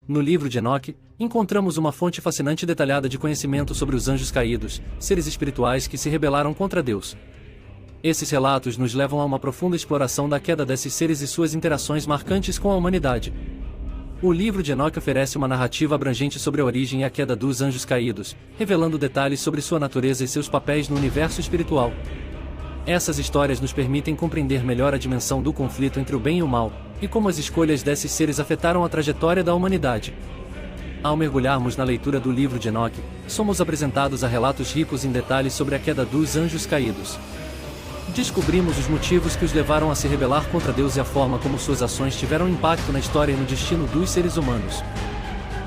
No livro de Enoque, encontramos uma fonte fascinante e detalhada de conhecimento sobre os anjos caídos, seres espirituais que se rebelaram contra Deus. Esses relatos nos levam a uma profunda exploração da queda desses seres e suas interações marcantes com a humanidade. O livro de Enoque oferece uma narrativa abrangente sobre a origem e a queda dos anjos caídos, revelando detalhes sobre sua natureza e seus papéis no universo espiritual. Essas histórias nos permitem compreender melhor a dimensão do conflito entre o bem e o mal, e como as escolhas desses seres afetaram a trajetória da humanidade. Ao mergulharmos na leitura do livro de Enoque, somos apresentados a relatos ricos em detalhes sobre a queda dos anjos caídos. Descobrimos os motivos que os levaram a se rebelar contra Deus e a forma como suas ações tiveram impacto na história e no destino dos seres humanos.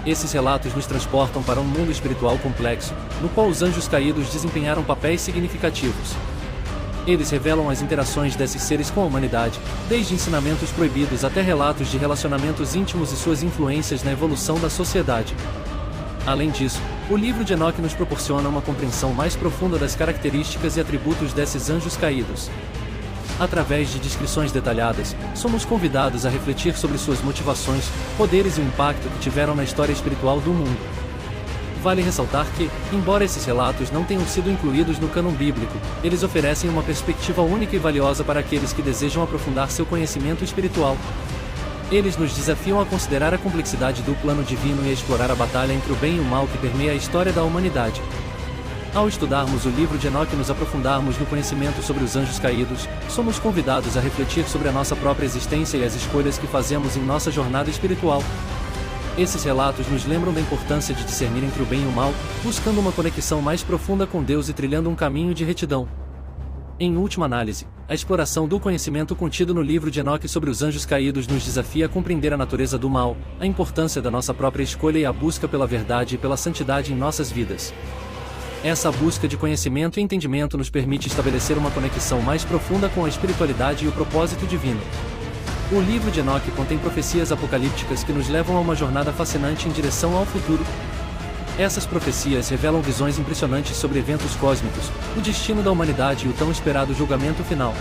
Esses relatos nos transportam para um mundo espiritual complexo, no qual os anjos caídos desempenharam papéis significativos. Eles revelam as interações desses seres com a humanidade, desde ensinamentos proibidos até relatos de relacionamentos íntimos e suas influências na evolução da sociedade. Além disso, o livro de Enoque nos proporciona uma compreensão mais profunda das características e atributos desses anjos caídos. Através de descrições detalhadas, somos convidados a refletir sobre suas motivações, poderes e o impacto que tiveram na história espiritual do mundo. Vale ressaltar que, embora esses relatos não tenham sido incluídos no cânon bíblico, eles oferecem uma perspectiva única e valiosa para aqueles que desejam aprofundar seu conhecimento espiritual. Eles nos desafiam a considerar a complexidade do plano divino e a explorar a batalha entre o bem e o mal que permeia a história da humanidade. Ao estudarmos o livro de Enoque e nos aprofundarmos no conhecimento sobre os anjos caídos, somos convidados a refletir sobre a nossa própria existência e as escolhas que fazemos em nossa jornada espiritual. Esses relatos nos lembram da importância de discernir entre o bem e o mal, buscando uma conexão mais profunda com Deus e trilhando um caminho de retidão. Em última análise, a exploração do conhecimento contido no livro de Enoque sobre os anjos caídos nos desafia a compreender a natureza do mal, a importância da nossa própria escolha e a busca pela verdade e pela santidade em nossas vidas. Essa busca de conhecimento e entendimento nos permite estabelecer uma conexão mais profunda com a espiritualidade e o propósito divino. O livro de Enoque contém profecias apocalípticas que nos levam a uma jornada fascinante em direção ao futuro. Essas profecias revelam visões impressionantes sobre eventos cósmicos, o destino da humanidade e o tão esperado julgamento final.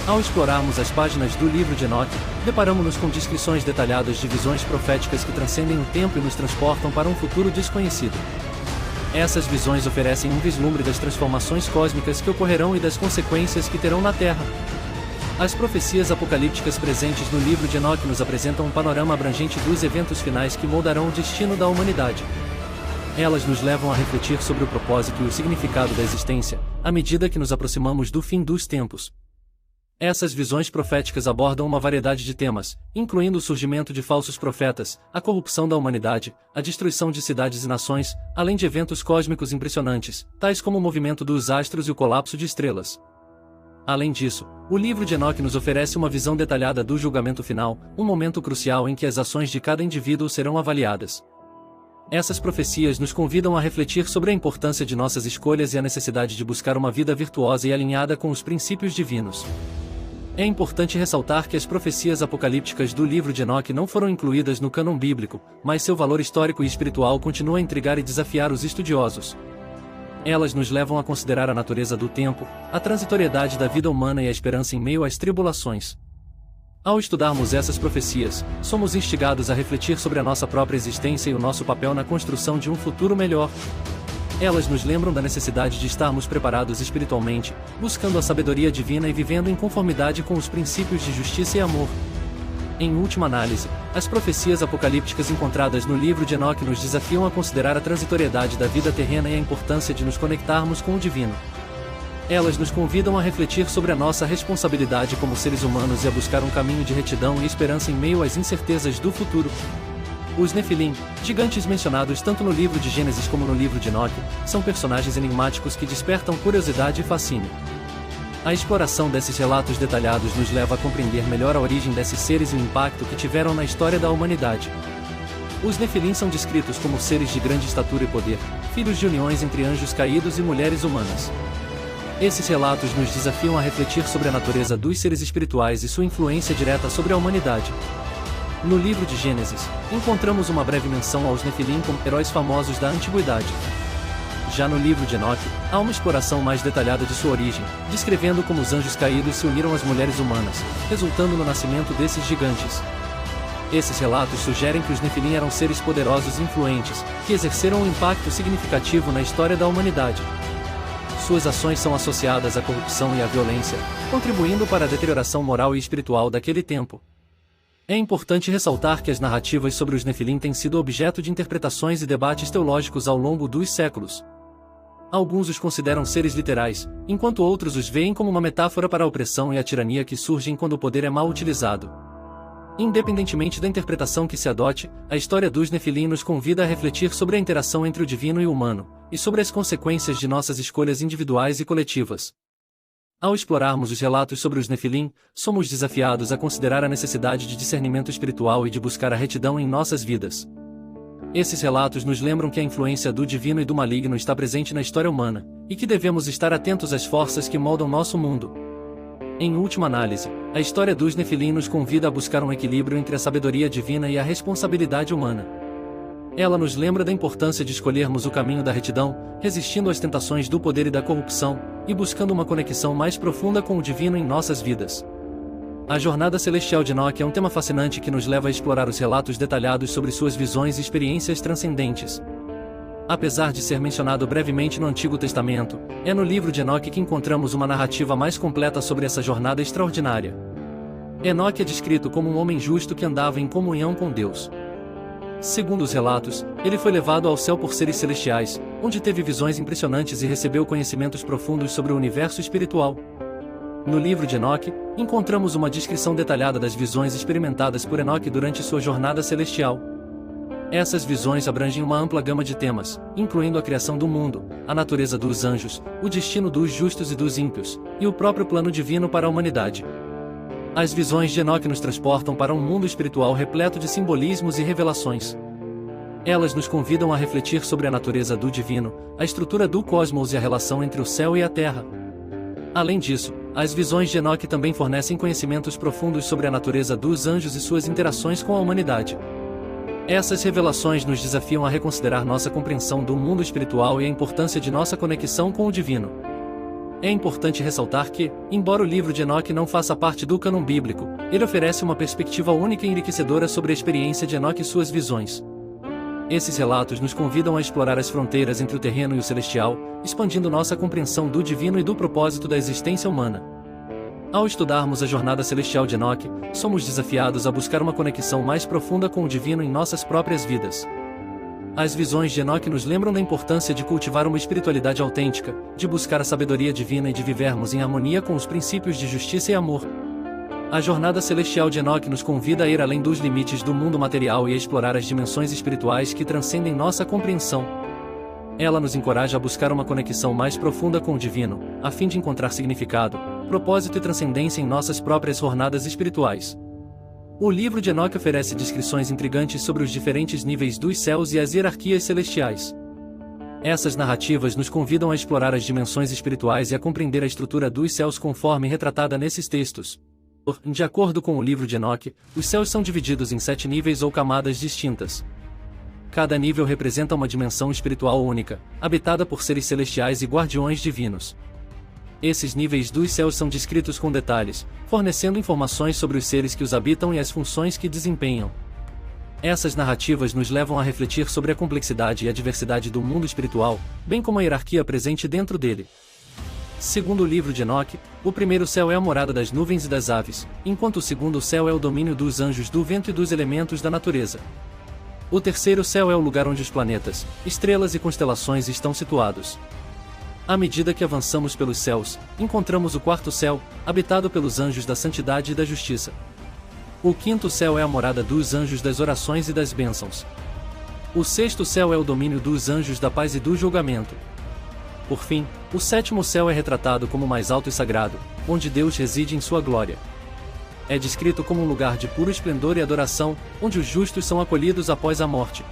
Ao explorarmos as páginas do livro de Enoque, deparamos-nos com descrições detalhadas de visões proféticas que transcendem o tempo e nos transportam para um futuro desconhecido. Essas visões oferecem um vislumbre das transformações cósmicas que ocorrerão e das consequências que terão na Terra. As profecias apocalípticas presentes no livro de Enoque nos apresentam um panorama abrangente dos eventos finais que moldarão o destino da humanidade. Elas nos levam a refletir sobre o propósito e o significado da existência, à medida que nos aproximamos do fim dos tempos. Essas visões proféticas abordam uma variedade de temas, incluindo o surgimento de falsos profetas, a corrupção da humanidade, a destruição de cidades e nações, além de eventos cósmicos impressionantes, tais como o movimento dos astros e o colapso de estrelas. Além disso, o livro de Enoque nos oferece uma visão detalhada do julgamento final, um momento crucial em que as ações de cada indivíduo serão avaliadas. Essas profecias nos convidam a refletir sobre a importância de nossas escolhas e a necessidade de buscar uma vida virtuosa e alinhada com os princípios divinos. É importante ressaltar que as profecias apocalípticas do livro de Enoque não foram incluídas no cânon bíblico, mas seu valor histórico e espiritual continua a intrigar e desafiar os estudiosos. Elas nos levam a considerar a natureza do tempo, a transitoriedade da vida humana e a esperança em meio às tribulações. Ao estudarmos essas profecias, somos instigados a refletir sobre a nossa própria existência e o nosso papel na construção de um futuro melhor. Elas nos lembram da necessidade de estarmos preparados espiritualmente, buscando a sabedoria divina e vivendo em conformidade com os princípios de justiça e amor. Em última análise, as profecias apocalípticas encontradas no livro de Enoque nos desafiam a considerar a transitoriedade da vida terrena e a importância de nos conectarmos com o divino. Elas nos convidam a refletir sobre a nossa responsabilidade como seres humanos e a buscar um caminho de retidão e esperança em meio às incertezas do futuro. Os Nefilim, gigantes mencionados tanto no livro de Gênesis como no livro de Enoque, são personagens enigmáticos que despertam curiosidade e fascínio. A exploração desses relatos detalhados nos leva a compreender melhor a origem desses seres e o impacto que tiveram na história da humanidade. Os Nefilim são descritos como seres de grande estatura e poder, filhos de uniões entre anjos caídos e mulheres humanas. Esses relatos nos desafiam a refletir sobre a natureza dos seres espirituais e sua influência direta sobre a humanidade. No livro de Gênesis, encontramos uma breve menção aos Nefilim como heróis famosos da antiguidade. Já no livro de Enoque, há uma exploração mais detalhada de sua origem, descrevendo como os anjos caídos se uniram às mulheres humanas, resultando no nascimento desses gigantes. Esses relatos sugerem que os Nefilim eram seres poderosos e influentes, que exerceram um impacto significativo na história da humanidade. Suas ações são associadas à corrupção e à violência, contribuindo para a deterioração moral e espiritual daquele tempo. É importante ressaltar que as narrativas sobre os Nefilim têm sido objeto de interpretações e debates teológicos ao longo dos séculos. Alguns os consideram seres literais, enquanto outros os veem como uma metáfora para a opressão e a tirania que surgem quando o poder é mal utilizado. Independentemente da interpretação que se adote, a história dos Nefilim nos convida a refletir sobre a interação entre o divino e o humano, e sobre as consequências de nossas escolhas individuais e coletivas. Ao explorarmos os relatos sobre os Nefilim, somos desafiados a considerar a necessidade de discernimento espiritual e de buscar a retidão em nossas vidas. Esses relatos nos lembram que a influência do divino e do maligno está presente na história humana, e que devemos estar atentos às forças que moldam nosso mundo. Em última análise, a história dos Nefilim nos convida a buscar um equilíbrio entre a sabedoria divina e a responsabilidade humana. Ela nos lembra da importância de escolhermos o caminho da retidão, resistindo às tentações do poder e da corrupção, e buscando uma conexão mais profunda com o divino em nossas vidas. A jornada celestial de Enoque é um tema fascinante que nos leva a explorar os relatos detalhados sobre suas visões e experiências transcendentes. Apesar de ser mencionado brevemente no Antigo Testamento, é no livro de Enoque que encontramos uma narrativa mais completa sobre essa jornada extraordinária. Enoque é descrito como um homem justo que andava em comunhão com Deus. Segundo os relatos, ele foi levado ao céu por seres celestiais, onde teve visões impressionantes e recebeu conhecimentos profundos sobre o universo espiritual. No livro de Enoque, encontramos uma descrição detalhada das visões experimentadas por Enoque durante sua jornada celestial. Essas visões abrangem uma ampla gama de temas, incluindo a criação do mundo, a natureza dos anjos, o destino dos justos e dos ímpios, e o próprio plano divino para a humanidade. As visões de Enoque nos transportam para um mundo espiritual repleto de simbolismos e revelações. Elas nos convidam a refletir sobre a natureza do divino, a estrutura do cosmos e a relação entre o céu e a terra. Além disso, as visões de Enoque também fornecem conhecimentos profundos sobre a natureza dos anjos e suas interações com a humanidade. Essas revelações nos desafiam a reconsiderar nossa compreensão do mundo espiritual e a importância de nossa conexão com o divino. É importante ressaltar que, embora o livro de Enoque não faça parte do cânon bíblico, ele oferece uma perspectiva única e enriquecedora sobre a experiência de Enoque e suas visões. Esses relatos nos convidam a explorar as fronteiras entre o terreno e o celestial, expandindo nossa compreensão do divino e do propósito da existência humana. Ao estudarmos a jornada celestial de Enoque, somos desafiados a buscar uma conexão mais profunda com o divino em nossas próprias vidas. As visões de Enoque nos lembram da importância de cultivar uma espiritualidade autêntica, de buscar a sabedoria divina e de vivermos em harmonia com os princípios de justiça e amor. A jornada celestial de Enoque nos convida a ir além dos limites do mundo material e a explorar as dimensões espirituais que transcendem nossa compreensão. Ela nos encoraja a buscar uma conexão mais profunda com o divino, a fim de encontrar significado, propósito e transcendência em nossas próprias jornadas espirituais. O livro de Enoque oferece descrições intrigantes sobre os diferentes níveis dos céus e as hierarquias celestiais. Essas narrativas nos convidam a explorar as dimensões espirituais e a compreender a estrutura dos céus conforme retratada nesses textos. De acordo com o livro de Enoque, os céus são divididos em 7 níveis ou camadas distintas. Cada nível representa uma dimensão espiritual única, habitada por seres celestiais e guardiões divinos. Esses níveis dos céus são descritos com detalhes, fornecendo informações sobre os seres que os habitam e as funções que desempenham. Essas narrativas nos levam a refletir sobre a complexidade e a diversidade do mundo espiritual, bem como a hierarquia presente dentro dele. Segundo o livro de Enoque, o primeiro céu é a morada das nuvens e das aves, enquanto o segundo céu é o domínio dos anjos do vento e dos elementos da natureza. O terceiro céu é o lugar onde os planetas, estrelas e constelações estão situados. À medida que avançamos pelos céus, encontramos o quarto céu, habitado pelos anjos da santidade e da justiça. O quinto céu é a morada dos anjos das orações e das bênçãos. O sexto céu é o domínio dos anjos da paz e do julgamento. Por fim, o sétimo céu é retratado como o mais alto e sagrado, onde Deus reside em sua glória. É descrito como um lugar de puro esplendor e adoração, onde os justos são acolhidos após a morte.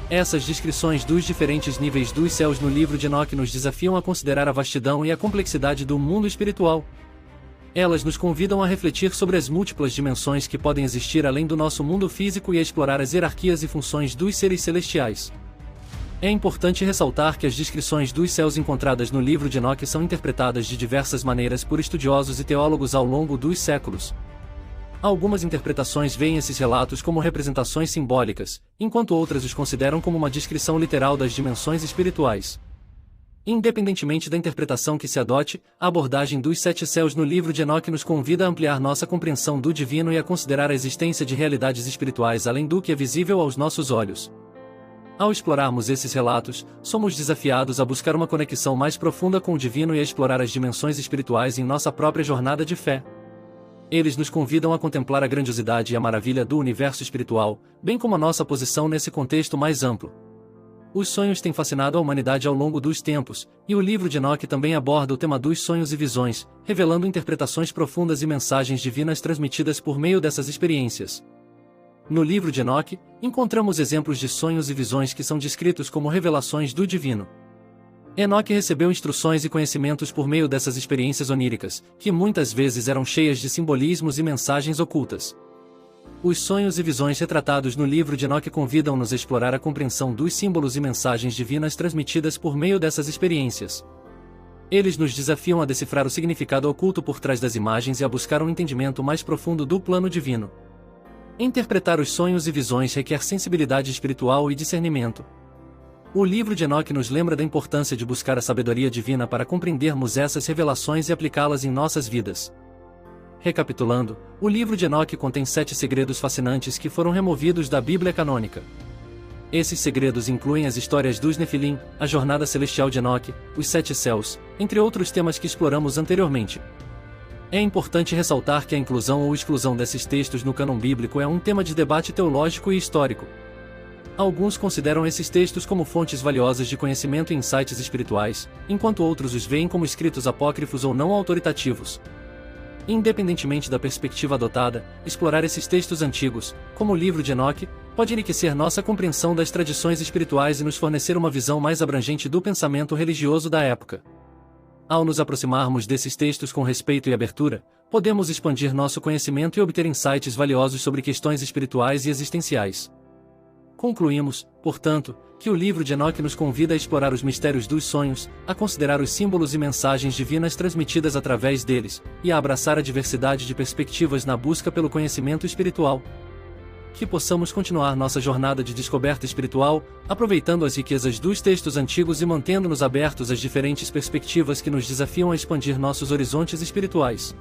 Essas descrições dos diferentes níveis dos céus no livro de Enoque nos desafiam a considerar a vastidão e a complexidade do mundo espiritual. Elas nos convidam a refletir sobre as múltiplas dimensões que podem existir além do nosso mundo físico e a explorar as hierarquias e funções dos seres celestiais. É importante ressaltar que as descrições dos céus encontradas no livro de Enoque são interpretadas de diversas maneiras por estudiosos e teólogos ao longo dos séculos. Algumas interpretações veem esses relatos como representações simbólicas, enquanto outras os consideram como uma descrição literal das dimensões espirituais. Independentemente da interpretação que se adote, a abordagem dos 7 céus no livro de Enoque nos convida a ampliar nossa compreensão do divino e a considerar a existência de realidades espirituais além do que é visível aos nossos olhos. Ao explorarmos esses relatos, somos desafiados a buscar uma conexão mais profunda com o divino e a explorar as dimensões espirituais em nossa própria jornada de fé. Eles nos convidam a contemplar a grandiosidade e a maravilha do universo espiritual, bem como a nossa posição nesse contexto mais amplo. Os sonhos têm fascinado a humanidade ao longo dos tempos, e o livro de Enoque também aborda o tema dos sonhos e visões, revelando interpretações profundas e mensagens divinas transmitidas por meio dessas experiências. No livro de Enoque, encontramos exemplos de sonhos e visões que são descritos como revelações do divino. Enoque recebeu instruções e conhecimentos por meio dessas experiências oníricas, que muitas vezes eram cheias de simbolismos e mensagens ocultas. Os sonhos e visões retratados no livro de Enoque convidam-nos a explorar a compreensão dos símbolos e mensagens divinas transmitidas por meio dessas experiências. Eles nos desafiam a decifrar o significado oculto por trás das imagens e a buscar um entendimento mais profundo do plano divino. Interpretar os sonhos e visões requer sensibilidade espiritual e discernimento. O livro de Enoque nos lembra da importância de buscar a sabedoria divina para compreendermos essas revelações e aplicá-las em nossas vidas. Recapitulando, o livro de Enoque contém 7 segredos fascinantes que foram removidos da Bíblia canônica. Esses segredos incluem as histórias dos Nefilim, a jornada celestial de Enoque, os 7 céus, entre outros temas que exploramos anteriormente. É importante ressaltar que a inclusão ou exclusão desses textos no cânon bíblico é um tema de debate teológico e histórico. Alguns consideram esses textos como fontes valiosas de conhecimento e insights espirituais, enquanto outros os veem como escritos apócrifos ou não autoritativos. Independentemente da perspectiva adotada, explorar esses textos antigos, como o livro de Enoque, pode enriquecer nossa compreensão das tradições espirituais e nos fornecer uma visão mais abrangente do pensamento religioso da época. Ao nos aproximarmos desses textos com respeito e abertura, podemos expandir nosso conhecimento e obter insights valiosos sobre questões espirituais e existenciais. Concluímos, portanto, que o livro de Enoque nos convida a explorar os mistérios dos sonhos, a considerar os símbolos e mensagens divinas transmitidas através deles, e a abraçar a diversidade de perspectivas na busca pelo conhecimento espiritual. Que possamos continuar nossa jornada de descoberta espiritual, aproveitando as riquezas dos textos antigos e mantendo-nos abertos às diferentes perspectivas que nos desafiam a expandir nossos horizontes espirituais.